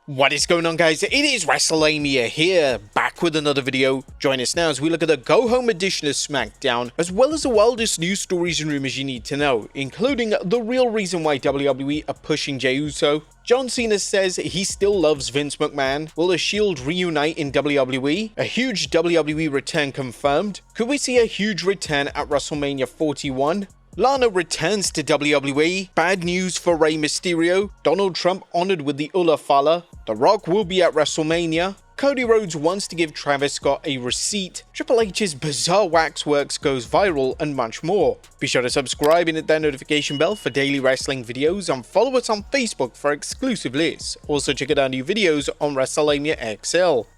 What is going on, guys? It is Wrestlelamia here, back with another video. Join us now as we look at the go-home edition of SmackDown, as well as the wildest news stories and rumors you need to know, including the real reason why WWE are pushing Jey Uso. John Cena says he still loves Vince McMahon. Will the Shield reunite in WWE? A huge WWE return confirmed. Could we see a huge return at WrestleMania 41? Lana returns to WWE. Bad news for Rey Mysterio. Donald Trump honored with the Fala. The Rock will be at WrestleMania. Cody Rhodes wants to give Travis Scott a receipt. Triple H's bizarre Waxworks goes viral, and much more. Be sure to subscribe and hit that notification bell for daily wrestling videos, and follow us on Facebook for exclusive lists. Also check out our new videos on Wrestlelamia XL.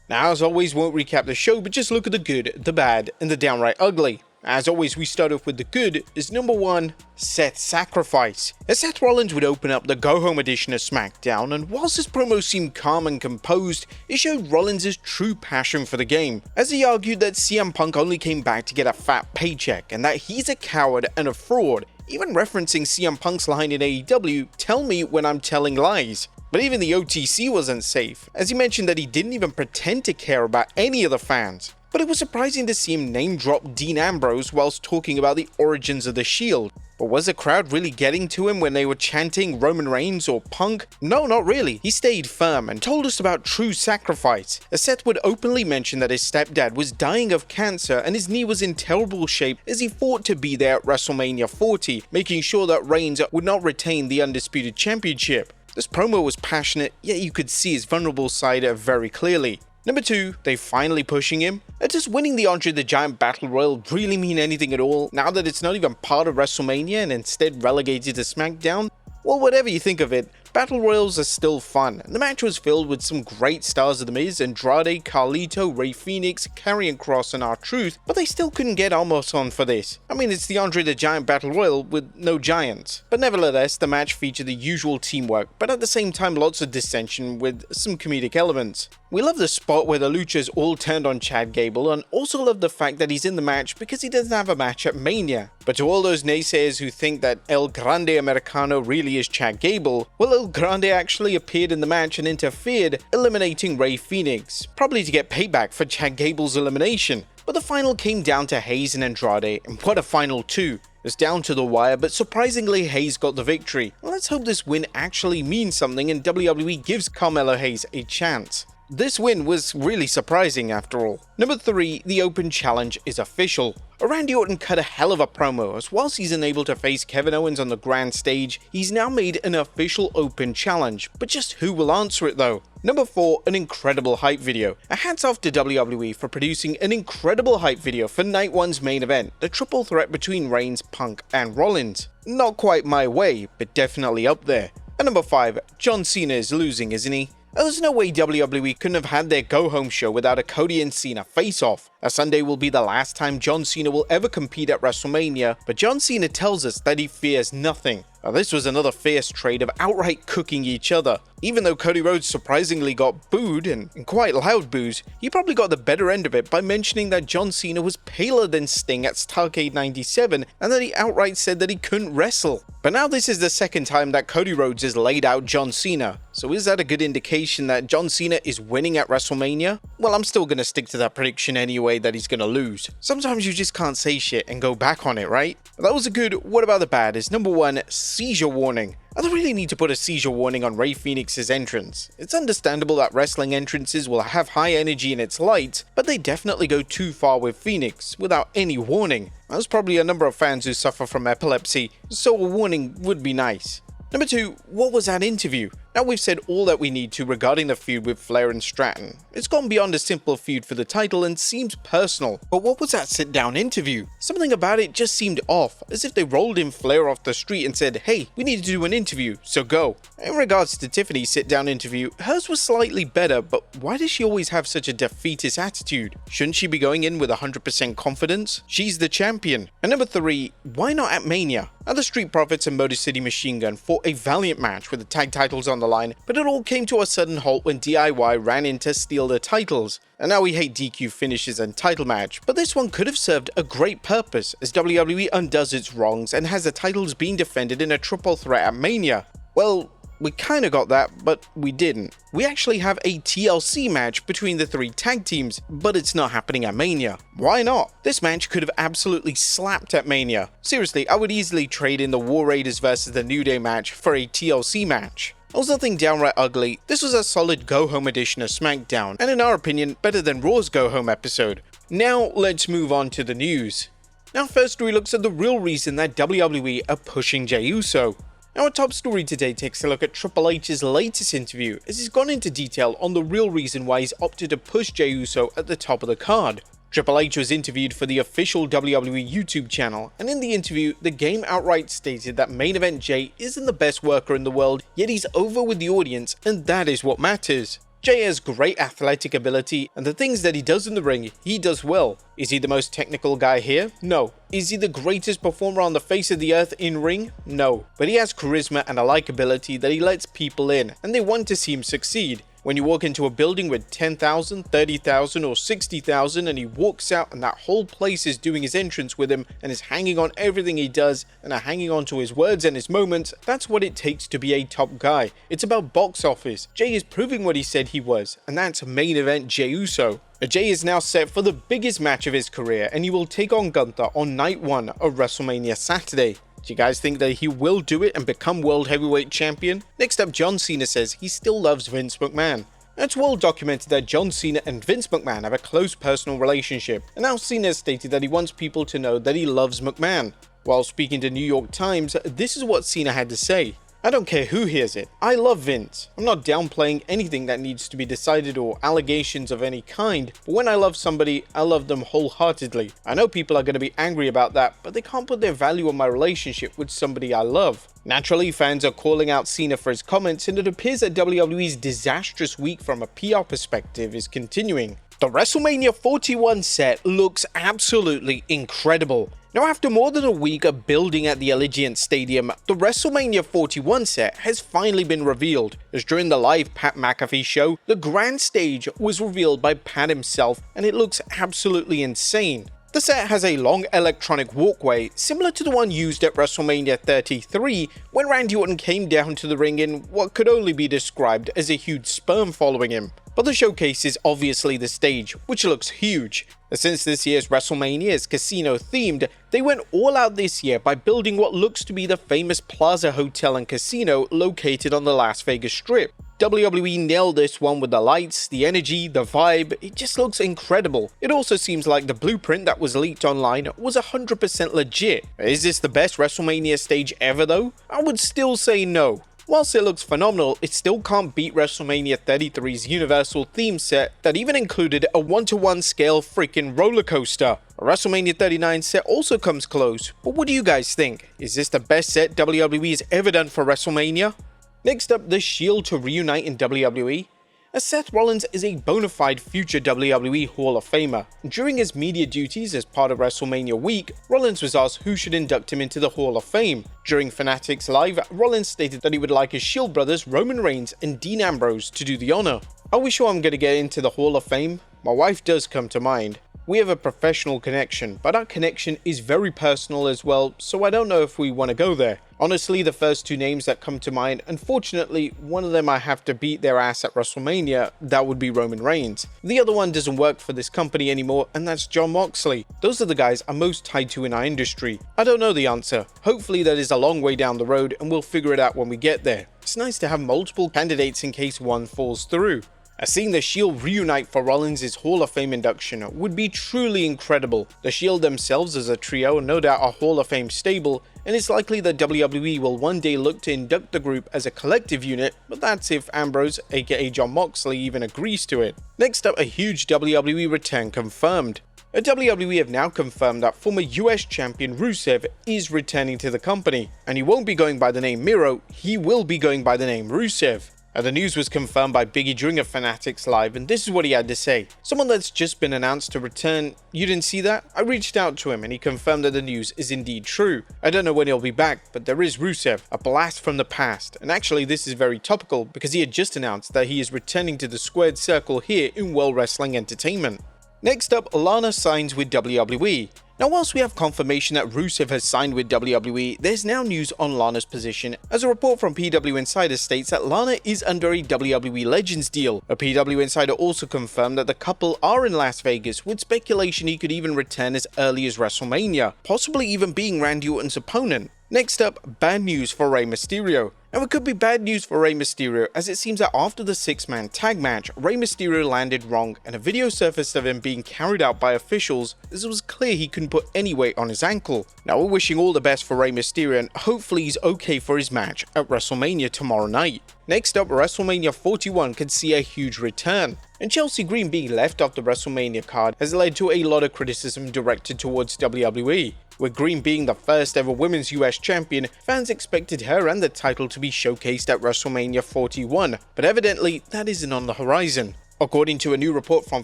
Now, as always, won't recap the show, but just look at the good, the bad, and the downright ugly. As always, we start off with the good, is number 1, Seth's sacrifice. As Seth Rollins would open up the go-home edition of SmackDown, and whilst his promo seemed calm and composed, it showed Rollins' true passion for the game, as he argued that CM Punk only came back to get a fat paycheck, and that he's a coward and a fraud, even referencing CM Punk's line in AEW, "Tell me when I'm telling lies." But even the OTC wasn't safe, as he mentioned that he didn't even pretend to care about any of the fans. But it was surprising to see him name drop Dean Ambrose whilst talking about the origins of the Shield. But was the crowd really getting to him when they were chanting Roman Reigns or Punk? No, not really. He stayed firm and told us about true sacrifice. As Seth would openly mention that his stepdad was dying of cancer and his knee was in terrible shape as he fought to be there at WrestleMania 40, making sure that Reigns would not retain the Undisputed Championship. This promo was passionate, yet you could see his vulnerable side very clearly. Number 2, they finally pushing him. Does winning the Andre the Giant Battle Royal really mean anything at all, now that it's not even part of WrestleMania and instead relegated to SmackDown? Well, whatever you think of it, Battle Royals are still fun, and the match was filled with some great stars of The Miz, Andrade, Carlito, Rey Fenix, Karrion Kross, and R-Truth, but they still couldn't get Omos on for this. I mean, it's the Andre the Giant Battle Royal with no giants. But nevertheless, the match featured the usual teamwork, but at the same time lots of dissension with some comedic elements. We love the spot where the Luchas all turned on Chad Gable, and also love the fact that he's in the match because he doesn't have a match at Mania. But to all those naysayers who think that El Grande Americano really is Chad Gable, well, El Grande actually appeared in the match and interfered, eliminating Rey Fenix, probably to get payback for Chad Gable's elimination. But the final came down to Hayes and Andrade, and what a final too. It was down to the wire, but surprisingly Hayes got the victory. Well, let's hope this win actually means something and WWE gives Carmelo Hayes a chance. This win was really surprising after all. Number 3, the Open Challenge is official. Randy Orton cut a hell of a promo, as whilst he's unable to face Kevin Owens on the grand stage, he's now made an official Open Challenge, but just who will answer it though? Number 4, an incredible hype video. A hats off to WWE for producing an incredible hype video for Night 1's main event, the triple threat between Reigns, Punk, and Rollins. Not quite my way, but definitely up there. And number 5, John Cena is losing, isn't he? There's no way WWE couldn't have had their go-home show without a Cody and Cena face-off. Sunday will be the last time John Cena will ever compete at WrestleMania, but John Cena tells us that he fears nothing. Now, this was another fierce trade of outright cooking each other. Even though Cody Rhodes surprisingly got booed, and quite loud boos, he probably got the better end of it by mentioning that John Cena was paler than Sting at Starrcade 97 and that he outright said that he couldn't wrestle. But now this is the second time that Cody Rhodes has laid out John Cena, so is that a good indication that John Cena is winning at WrestleMania? Well, I'm still gonna stick to that prediction anyway, that he's gonna lose. Sometimes you just can't say shit and go back on it, right? That was a good what about the bad is number 1, seizure warning. I don't really need to put a seizure warning on Rey Fenix's entrance. It's understandable that wrestling entrances will have high energy in its light, but they definitely go too far with Phoenix without any warning. There's probably a number of fans who suffer from epilepsy, so a warning would be nice. Number 2, what was that interview? Now we've said all that we need to regarding the feud with Flair and Stratton. It's gone beyond a simple feud for the title and seems personal. But what was that sit-down interview? Something about it just seemed off, as if they rolled in Flair off the street and said, "Hey, we need to do an interview, so go." In regards to Tiffany's sit-down interview, hers was slightly better, but why does she always have such a defeatist attitude? Shouldn't she be going in with 100% confidence? She's the champion. And number 3, why not at Mania? The Street Profits and Motor City Machine Gun fought a valiant match with the tag titles on down the line, but it all came to a sudden halt when DIY ran in to steal the titles. And now we hate DQ finishes and title match, but this one could have served a great purpose as WWE undoes its wrongs and has the titles being defended in a triple threat at Mania. Well, we kinda got that, but we didn't. We actually have a TLC match between the 3 tag teams, but it's not happening at Mania. Why not? This match could have absolutely slapped at Mania. Seriously, I would easily trade in the War Raiders versus the New Day match for a TLC match. It was nothing downright ugly. This was a solid go-home edition of SmackDown, and in our opinion, better than Raw's go-home episode. Now, let's move on to the news. Now first we look at the real reason that WWE are pushing Jey Uso. Our top story today takes a look at Triple H's latest interview, as he's gone into detail on the real reason why he's opted to push Jey Uso at the top of the card. Triple H was interviewed for the official WWE YouTube channel, and in the interview, the game outright stated that main event Jey isn't the best worker in the world, yet he's over with the audience, and that is what matters. Jey has great athletic ability, and the things that he does in the ring, he does well. Is he the most technical guy here? No. Is he the greatest performer on the face of the earth in ring? No. But he has charisma and a likability that he lets people in, and they want to see him succeed. When you walk into a building with 10,000, 30,000 or 60,000 and he walks out and that whole place is doing his entrance with him and is hanging on everything he does and are hanging on to his words and his moments, that's what it takes to be a top guy. It's about box office. Jey is proving what he said he was, and that's main event Jey Uso. Jey is now set for the biggest match of his career, and he will take on Gunther on night 1 of WrestleMania Saturday. Do you guys think that he will do it and become World Heavyweight Champion? Next up, John Cena says he still loves Vince McMahon. It's well documented that John Cena and Vince McMahon have a close personal relationship, and now Cena has stated that he wants people to know that he loves McMahon. While speaking to New York Times, this is what Cena had to say. I don't care who hears it. I love Vince. I'm not downplaying anything that needs to be decided or allegations of any kind, but when I love somebody, I love them wholeheartedly. I know people are going to be angry about that, but they can't put their value on my relationship with somebody I love. Naturally, fans are calling out Cena for his comments, and it appears that WWE's disastrous week from a PR perspective is continuing. The WrestleMania 41 set looks absolutely incredible. Now, after more than a week of building at the Allegiant Stadium, the WrestleMania 41 set has finally been revealed, as during the live Pat McAfee show, the grand stage was revealed by Pat himself, and it looks absolutely insane. The set has a long electronic walkway, similar to the one used at WrestleMania 33, when Randy Orton came down to the ring in what could only be described as a huge sperm following him. But the showcase is obviously the stage, which looks huge. Since this year's WrestleMania is casino themed, they went all out this year by building what looks to be the famous Plaza Hotel and Casino located on the Las Vegas Strip. WWE nailed this one with the lights, the energy, the vibe. It just looks incredible. It also seems like the blueprint that was leaked online was 100% legit. Is this the best WrestleMania stage ever though? I would still say no. Whilst it looks phenomenal, it still can't beat WrestleMania 33's Universal theme set that even included a 1-to-1 scale freaking roller coaster. A WrestleMania 39 set also comes close, but what do you guys think? Is this the best set WWE has ever done for WrestleMania? Next up, the Shield to reunite in WWE. As Seth Rollins is a bona fide future WWE Hall of Famer. During his media duties as part of WrestleMania week, Rollins was asked who should induct him into the Hall of Fame. During Fanatics Live, Rollins stated that he would like his Shield brothers Roman Reigns and Dean Ambrose to do the honor. Are we sure I'm going to get into the Hall of Fame? My wife does come to mind. We have a professional connection, but our connection is very personal as well, so I don't know if we want to go there. Honestly, the first 2 names that come to mind, unfortunately, one of them I have to beat their ass at WrestleMania, that would be Roman Reigns. The other one doesn't work for this company anymore, and that's Jon Moxley. Those are the guys I'm most tied to in our industry. I don't know the answer. Hopefully that is a long way down the road, and we'll figure it out when we get there. It's nice to have multiple candidates in case one falls through. Seeing the Shield reunite for Rollins' Hall of Fame induction would be truly incredible. The Shield themselves as a trio no doubt are Hall of Fame stable, and it's likely that WWE will one day look to induct the group as a collective unit, but that's if Ambrose, aka Jon Moxley, even agrees to it. Next up, a huge WWE return confirmed. WWE have now confirmed that former US champion Rusev is returning to the company, and he won't be going by the name Miro, he will be going by the name Rusev. The news was confirmed by Biggie during a Fanatics Live, and this is what he had to say. Someone that's just been announced to return, you didn't see that? I reached out to him and he confirmed that the news is indeed true. I don't know when he'll be back, but there is Rusev, a blast from the past. And actually this is very topical because he had just announced that he is returning to the squared circle here in World Wrestling Entertainment. Next up, Lana signs with WWE. Now, whilst we have confirmation that Rusev has signed with WWE, there's now news on Lana's position, as a report from PW Insider states that Lana is under a WWE Legends deal. A PW Insider also confirmed that the couple are in Las Vegas, with speculation he could even return as early as WrestleMania, possibly even being Randy Orton's opponent. Next up, bad news for Rey Mysterio. Now, it could be bad news for Rey Mysterio, as it seems that after the 6-man tag match, Rey Mysterio landed wrong and a video surfaced of him being carried out by officials as it was clear he couldn't put any weight on his ankle. Now, we're wishing all the best for Rey Mysterio and hopefully he's okay for his match at WrestleMania tomorrow night. Next up, WrestleMania 41 could see a huge return. And Chelsea Green being left off the WrestleMania card has led to a lot of criticism directed towards WWE. With Green being the first ever women's US champion, fans expected her and the title to be showcased at WrestleMania 41, but evidently that isn't on the horizon. According to a new report from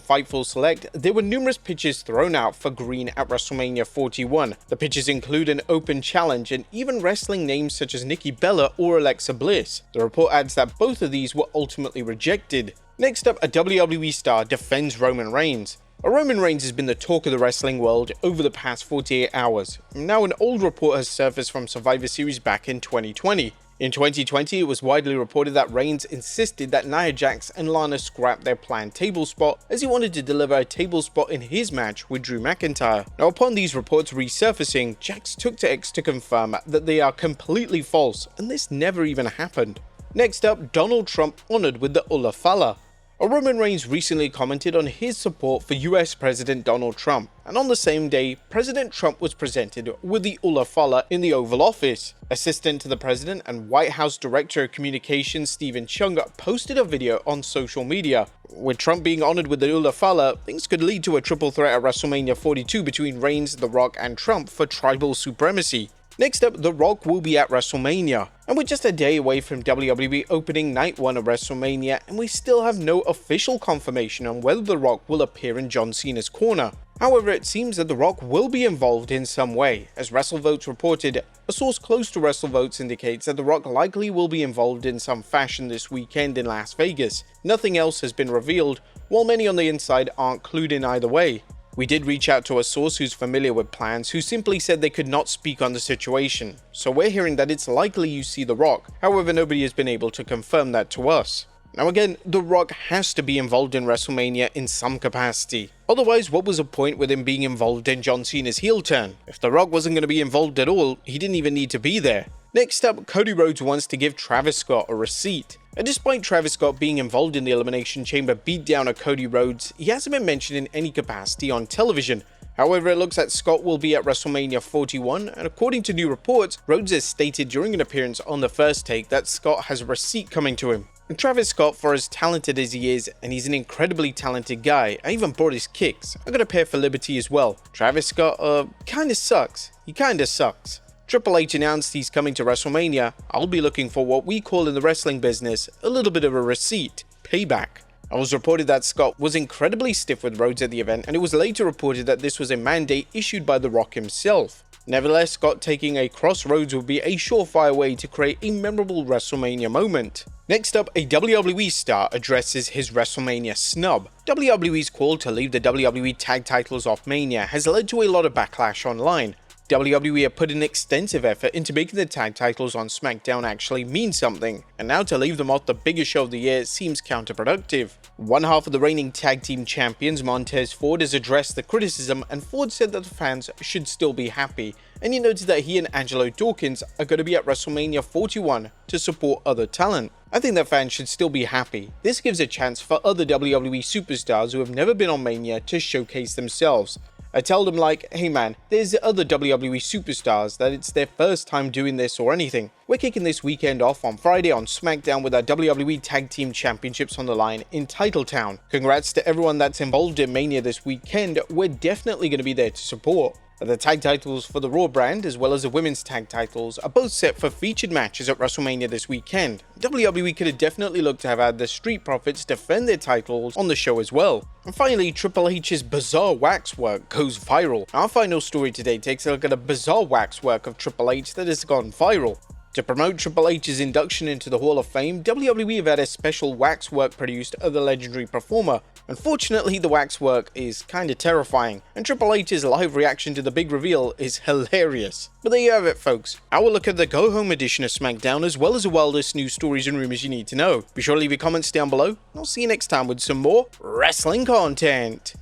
Fightful Select, there were numerous pitches thrown out for Green at WrestleMania 41. The pitches include an open challenge and even wrestling names such as Nikki Bella or Alexa Bliss. The report adds that both of these were ultimately rejected. Next up, a WWE star defends Roman Reigns. Roman Reigns has been the talk of the wrestling world over the past 48 hours. Now, an old report has surfaced from Survivor Series back in 2020. In 2020, it was widely reported that Reigns insisted that Nia Jax and Lana scrap their planned table spot as he wanted to deliver a table spot in his match with Drew McIntyre. Now, upon these reports resurfacing, Jax took to X to confirm that they are completely false and this never even happened. Next up, Donald Trump honored with the Fala. Roman Reigns recently commented on his support for US President Donald Trump, and on the same day, President Trump was presented with the Fala in the Oval Office. Assistant to the President and White House Director of Communications Stephen Chung posted a video on social media. With Trump being honored with the Fala, things could lead to a triple threat at WrestleMania 42 between Reigns, The Rock, and Trump for tribal supremacy. Next up, The Rock will be at WrestleMania, and we're just a day away from WWE opening Night 1 of WrestleMania, and we still have no official confirmation on whether The Rock will appear in John Cena's corner. However, it seems that The Rock will be involved in some way. As WrestleVotes reported, a source close to WrestleVotes indicates that The Rock likely will be involved in some fashion this weekend in Las Vegas. Nothing else has been revealed, while many on the inside aren't clued in either way. We did reach out to a source who's familiar with plans who simply said they could not speak on the situation, so we're hearing that it's likely you see The Rock, however nobody has been able to confirm that to us. Now again, The Rock has to be involved in WrestleMania in some capacity. Otherwise, what was the point with him being involved in John Cena's heel turn? If The Rock wasn't going to be involved at all, he didn't even need to be there. Next up, Cody Rhodes wants to give Travis Scott a receipt. And despite Travis Scott being involved in the Elimination Chamber beatdown of Cody Rhodes, he hasn't been mentioned in any capacity on television. However, it looks like Scott will be at WrestleMania 41, and according to new reports, Rhodes has stated during an appearance on The First Take that Scott has a receipt coming to him. And Travis Scott, for as talented as he is, and he's an incredibly talented guy, I even brought his kicks. I got a pair for Liberty as well. Travis Scott, kinda sucks. He kinda sucks. Triple H announced he's coming to WrestleMania. I'll be looking for what we call in the wrestling business a little bit of a receipt, payback. It was reported that Scott was incredibly stiff with Rhodes at the event, and it was later reported that this was a mandate issued by The Rock himself. Nevertheless, Scott taking a crossroads would be a surefire way to create a memorable WrestleMania moment. Next up, a WWE star addresses his WrestleMania snub. WWE's call to leave the WWE tag titles off Mania has led to a lot of backlash online. WWE have put an extensive effort into making the tag titles on SmackDown actually mean something, and now to leave them off the biggest show of the year seems counterproductive. One half of the reigning tag team champions, Montez Ford, has addressed the criticism, and Ford said that the fans should still be happy, and he noted that he and Angelo Dawkins are going to be at WrestleMania 41 to support other talent. I think that fans should still be happy. This gives a chance for other WWE superstars who have never been on Mania to showcase themselves. I tell them like, hey man, there's other WWE superstars that it's their first time doing this or anything. We're kicking this weekend off on Friday on SmackDown with our WWE Tag Team Championships on the line in Titletown. Congrats to everyone that's involved in Mania this weekend, we're definitely going to be there to support. The tag titles for the Raw brand, as well as the women's tag titles, are both set for featured matches at WrestleMania this weekend. WWE could have definitely looked to have had the Street Profits defend their titles on the show as well. And finally, Triple H's bizarre waxwork goes viral. Our final story today takes a look at a bizarre waxwork of Triple H that has gone viral. To promote Triple H's induction into the Hall of Fame, WWE have had a special waxwork produced of the legendary performer. Unfortunately, the waxwork is kinda terrifying, and Triple H's live reaction to the big reveal is hilarious. But there you have it, folks. I will look at the go-home edition of SmackDown, as well as the wildest news stories and rumors you need to know. Be sure to leave your comments down below, and I'll see you next time with some more wrestling content.